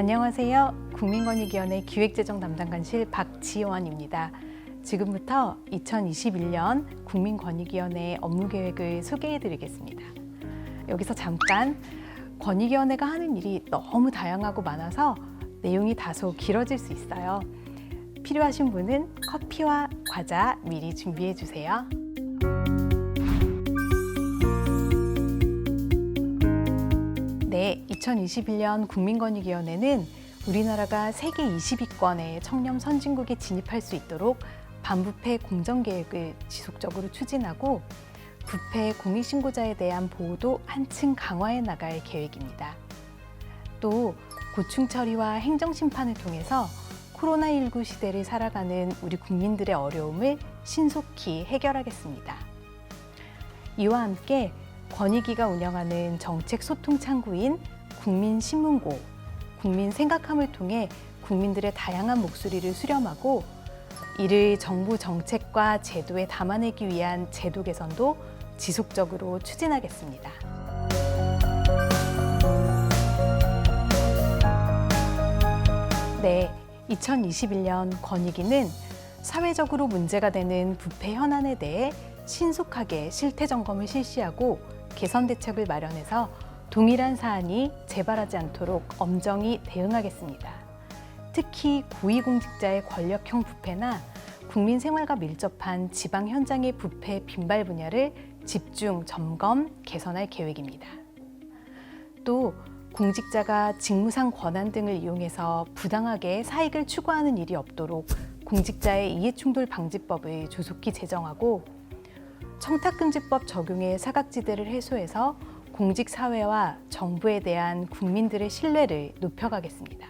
안녕하세요. 국민권익위원회 기획재정 담당관실 박지원입니다. 지금부터 2021년 국민권익위원회 업무계획을 소개해드리겠습니다. 여기서 잠깐 권익위원회가 하는 일이 너무 다양하고 많아서 내용이 다소 길어질 수 있어요. 필요하신 분은 커피와 과자 미리 준비해 주세요. 네, 2021년 국민권익위원회는 우리나라가 세계 20위권의 청렴 선진국에 진입할 수 있도록 반부패 공정계획을 지속적으로 추진하고 부패 공익신고자에 대한 보호도 한층 강화해 나갈 계획입니다. 또 고충 처리와 행정심판을 통해서 코로나19 시대를 살아가는 우리 국민들의 어려움을 신속히 해결하겠습니다. 이와 함께 권익위가 운영하는 정책 소통 창구인 국민신문고, 국민생각함을 통해 국민들의 다양한 목소리를 수렴하고 이를 정부 정책과 제도에 담아내기 위한 제도 개선도 지속적으로 추진하겠습니다. 네, 2021년 권익위는 사회적으로 문제가 되는 부패 현안에 대해 신속하게 실태 점검을 실시하고 개선 대책을 마련해서 동일한 사안이 재발하지 않도록 엄정히 대응하겠습니다. 특히 고위공직자의 권력형 부패나 국민 생활과 밀접한 지방 현장의 부패 빈발 분야를 집중 점검, 개선할 계획입니다. 또 공직자가 직무상 권한 등을 이용해서 부당하게 사익을 추구하는 일이 없도록 공직자의 이해충돌 방지법을 조속히 제정하고 청탁금지법 적용의 사각지대를 해소해서 공직사회와 정부에 대한 국민들의 신뢰를 높여가겠습니다.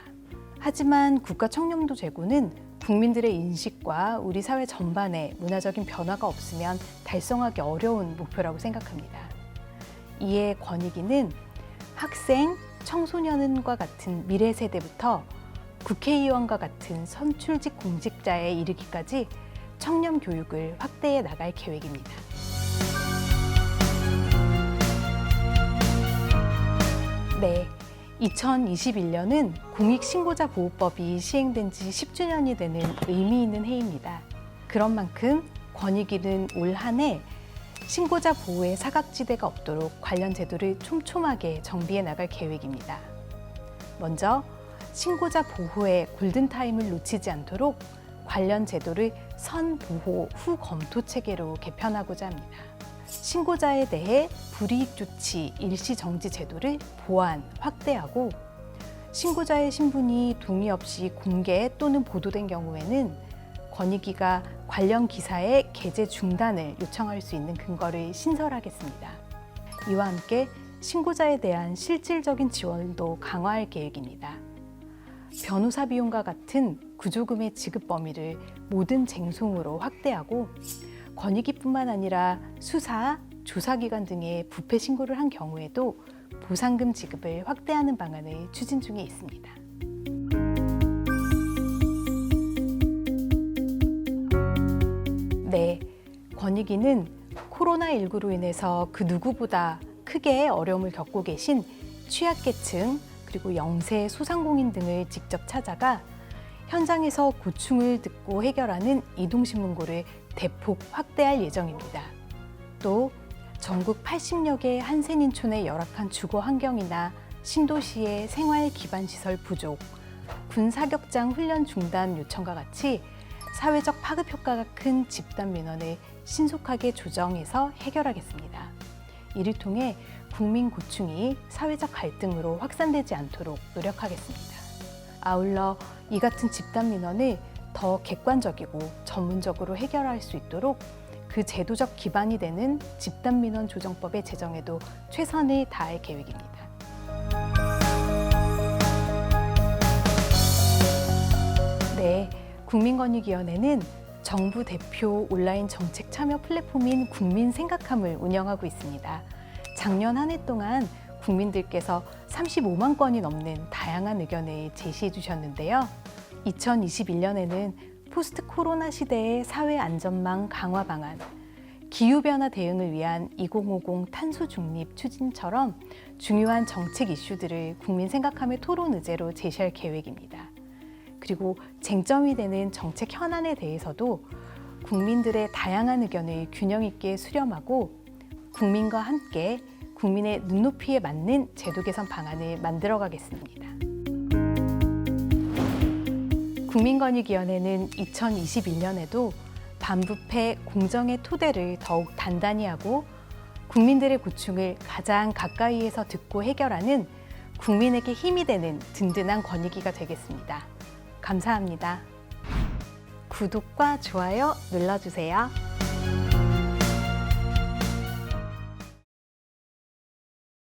하지만 국가청렴도 제고는 국민들의 인식과 우리 사회 전반에 문화적인 변화가 없으면 달성하기 어려운 목표라고 생각합니다. 이에 권익위는 학생, 청소년과 같은 미래 세대부터 국회의원과 같은 선출직 공직자에 이르기까지 청렴 교육을 확대해 나갈 계획입니다. 네, 2021년은 공익신고자보호법이 시행된 지 10주년이 되는 의미 있는 해입니다. 그런 만큼 권익위는 올 한 해 신고자 보호의 사각지대가 없도록 관련 제도를 촘촘하게 정비해 나갈 계획입니다. 먼저 신고자 보호의 골든타임을 놓치지 않도록 관련 제도를 선보호 후 검토 체계로 개편하고자 합니다. 신고자에 대해 불이익 조치 일시 정지 제도를 보완, 확대하고 신고자의 신분이 동의 없이 공개 또는 보도된 경우에는 권익위가 관련 기사의 게재 중단을 요청할 수 있는 근거를 신설하겠습니다. 이와 함께 신고자에 대한 실질적인 지원도 강화할 계획입니다. 변호사 비용과 같은 구조금의 지급 범위를 모든 쟁송으로 확대하고 권익위뿐만 아니라 수사, 조사기관 등의 부패 신고를 한 경우에도 보상금 지급을 확대하는 방안을 추진 중에 있습니다. 네, 권익위는 코로나19로 인해서 그 누구보다 크게 어려움을 겪고 계신 취약계층 그리고 영세 소상공인 등을 직접 찾아가 현장에서 고충을 듣고 해결하는 이동신문고를 대폭 확대할 예정입니다. 또 전국 80여 개의 한센인촌의 열악한 주거 환경이나 신도시의 생활 기반 시설 부족, 군 사격장 훈련 중단 요청과 같이 사회적 파급 효과가 큰 집단 민원을 신속하게 조정해서 해결하겠습니다. 이를 통해 국민 고충이 사회적 갈등으로 확산되지 않도록 노력하겠습니다. 아울러 이 같은 집단 민원을 더 객관적이고 전문적으로 해결할 수 있도록 그 제도적 기반이 되는 집단민원 조정법의 제정에도 최선을 다할 계획입니다. 네, 국민권익위원회는 정부 대표 온라인 정책 참여 플랫폼인 국민생각함을 운영하고 있습니다. 작년 한 해 동안 국민들께서 35만 건이 넘는 다양한 의견을 제시해 주셨는데요. 2021년에는 포스트 코로나 시대의 사회 안전망 강화 방안, 기후변화 대응을 위한 2050 탄소 중립 추진처럼 중요한 정책 이슈들을 국민 생각함의 토론 의제로 제시할 계획입니다. 그리고 쟁점이 되는 정책 현안에 대해서도 국민들의 다양한 의견을 균형 있게 수렴하고 국민과 함께 국민의 눈높이에 맞는 제도 개선 방안을 만들어 가겠습니다. 국민권익위원회는 2021년에도 반부패 공정의 토대를 더욱 단단히 하고 국민들의 고충을 가장 가까이에서 듣고 해결하는 국민에게 힘이 되는 든든한 권익위가 되겠습니다. 감사합니다. 구독과 좋아요 눌러주세요.